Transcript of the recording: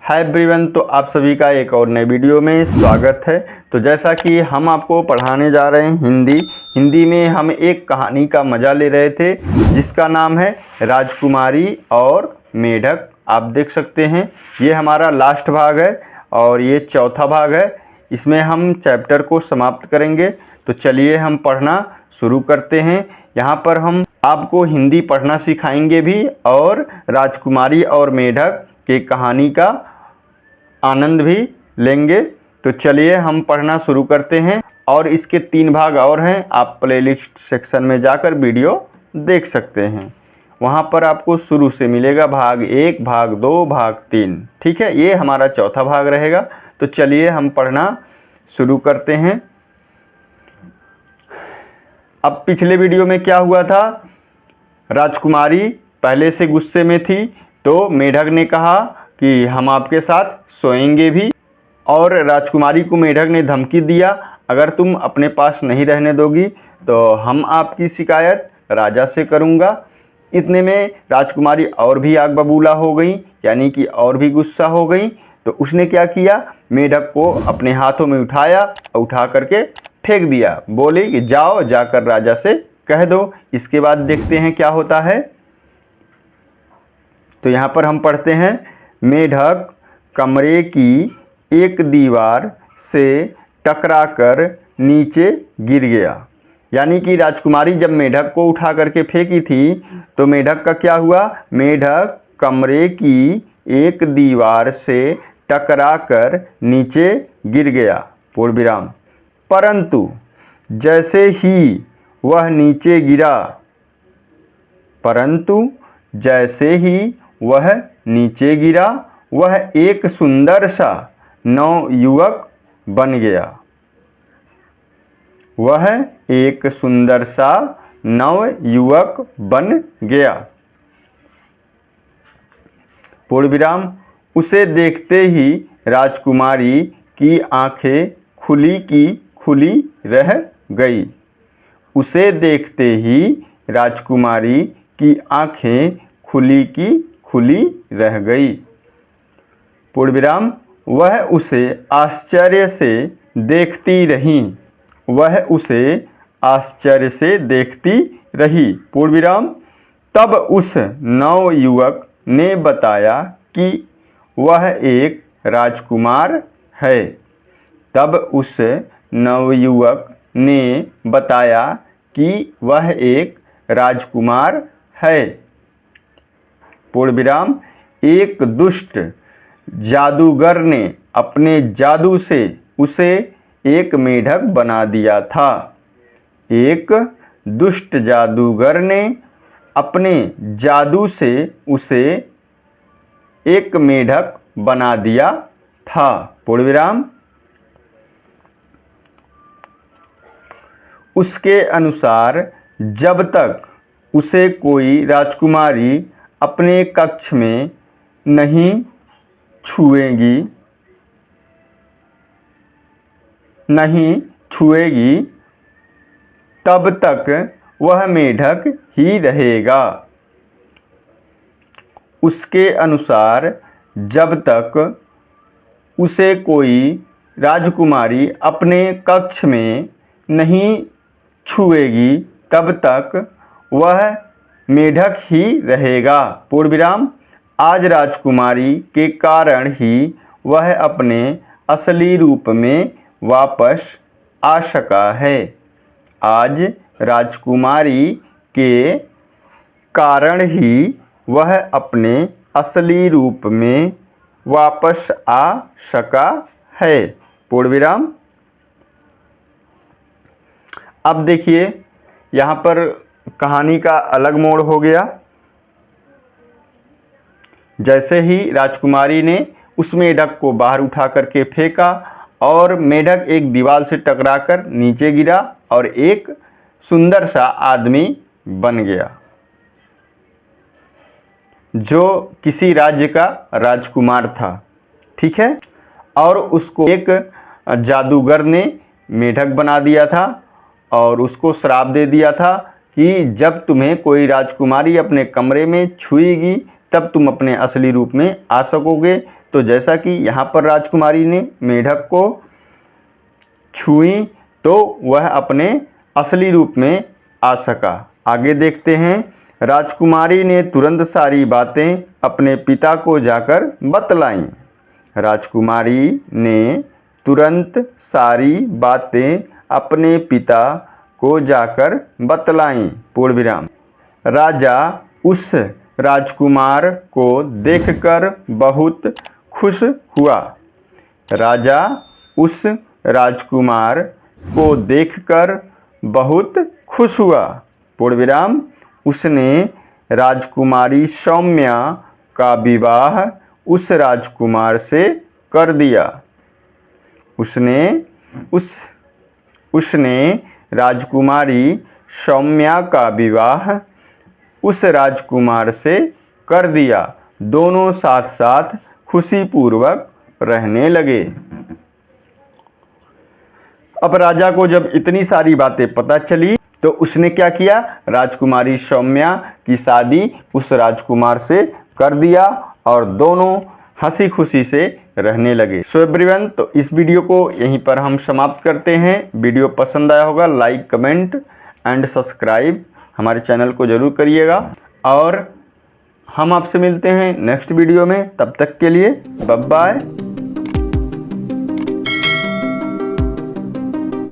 Hi everyone, तो आप सभी का एक और नए वीडियो में स्वागत है। तो जैसा कि हम आपको पढ़ाने जा रहे हैं हिंदी में हम एक कहानी का मज़ा ले रहे थे जिसका नाम है राजकुमारी और मेढक। आप देख सकते हैं ये हमारा लास्ट भाग है और ये चौथा भाग है। इसमें हम चैप्टर को समाप्त करेंगे। तो चलिए हम पढ़ना शुरू करते हैं। यहाँ पर हम आपको हिंदी पढ़ना सिखाएंगे भी और राजकुमारी और मेढक की कहानी का आनंद भी लेंगे। तो चलिए हम पढ़ना शुरू करते हैं। और इसके 3 भाग और हैं, आप प्लेलिस्ट सेक्शन में जाकर वीडियो देख सकते हैं। वहाँ पर आपको शुरू से मिलेगा भाग 1, भाग 2, भाग 3। ठीक है, ये हमारा चौथा भाग रहेगा। तो चलिए हम पढ़ना शुरू करते हैं। अब पिछले वीडियो में क्या हुआ था, राजकुमारी पहले से गुस्से में थी तो मेढक ने कहा कि हम आपके साथ सोएंगे भी, और राजकुमारी को मेढक ने धमकी दिया, अगर तुम अपने पास नहीं रहने दोगी तो हम आपकी शिकायत राजा से करूँगा। इतने में राजकुमारी और भी आग बबूला हो गई, यानी कि और भी गुस्सा हो गई। तो उसने क्या किया, मेढक को अपने हाथों में उठाया, उठा करके फेंक दिया। बोली कि जाओ जाकर राजा से कह दो। इसके बाद देखते हैं क्या होता है। तो यहाँ पर हम पढ़ते हैं, मेढक कमरे की एक दीवार से टकराकर नीचे गिर गया। यानी कि राजकुमारी जब मेढक को उठा करके फेंकी थी तो मेढक का क्या हुआ, मेढक कमरे की एक दीवार से टकराकर नीचे गिर गया पूर्ण विराम। परंतु जैसे ही वह नीचे गिरा, परंतु जैसे ही वह नीचे गिरा वह एक सुंदर सा नवयुवक बन गया। वह एक सुंदर सा नवयुवक बन गया पूर्ण विराम। उसे देखते ही राजकुमारी की आंखें खुली की खुली रह गई। उसे देखते ही राजकुमारी की आंखें खुली की खुली रह गई पूर्ण विराम। वह उसे आश्चर्य से देखती रही। वह उसे आश्चर्य से देखती रही पूर्ण विराम। तब उस नवयुवक ने बताया कि वह एक राजकुमार है। तब उस नवयुवक ने बताया कि वह एक राजकुमार है पूर्ण विराम। एक दुष्ट जादूगर ने अपने जादू से उसे एक मेढक बना दिया था। एक दुष्ट जादूगर ने अपने जादू से उसे एक मेढक बना दिया था पूर्ण विराम। उसके अनुसार जब तक उसे कोई राजकुमारी अपने कक्ष में नहीं छुएगी तब तक वह मेढक ही रहेगा। उसके अनुसार जब तक उसे कोई राजकुमारी अपने कक्ष में नहीं छुएगी तब तक वह मेढक ही रहेगा पूर्ण विराम। आज राजकुमारी के कारण ही वह अपने असली रूप में वापस आ सका है। आज राजकुमारी के कारण ही वह अपने असली रूप में वापस आ सका है पूर्ण विराम। अब देखिए यहाँ पर कहानी का अलग मोड़ हो गया। जैसे ही राजकुमारी ने उस मेढक को बाहर उठा करके फेंका और मेढक एक दीवार से टकराकर नीचे गिरा और एक सुंदर सा आदमी बन गया जो किसी राज्य का राजकुमार था। ठीक है, और उसको एक जादूगर ने मेढक बना दिया था और उसको श्राप दे दिया था कि जब तुम्हें कोई राजकुमारी अपने कमरे में छुएगी तब तुम अपने असली रूप में आ सकोगे। तो जैसा कि यहाँ पर राजकुमारी ने मेढक को छुई तो वह अपने असली रूप में आ सका। आगे देखते हैं। राजकुमारी ने तुरंत सारी बातें अपने पिता को जाकर बतलाईं। राजकुमारी ने तुरंत सारी बातें अपने पिता को जाकर बतलाईं। पूर्ण विराम। राजा उस राजकुमार को देखकर बहुत खुश हुआ। राजा उस राजकुमार को देखकर बहुत खुश हुआ। पूर्ण विराम। उसने राजकुमारी सौम्या का विवाह उस राजकुमार से कर दिया। उसने राजकुमारी सौम्या का विवाह उस राजकुमार से कर दिया। दोनों साथ साथ खुशीपूर्वक रहने लगे। अब राजा को जब इतनी सारी बातें पता चली तो उसने क्या किया, राजकुमारी सौम्या की शादी उस राजकुमार से कर दिया और दोनों हंसी खुशी से रहने लगे। सो एवरीवन, तो इस वीडियो को यहीं पर हम समाप्त करते हैं। वीडियो पसंद आया होगा लाइक कमेंट एंड सब्सक्राइब हमारे चैनल को ज़रूर करिएगा और हम आपसे मिलते हैं नेक्स्ट वीडियो में। तब तक के लिए बाय बाय।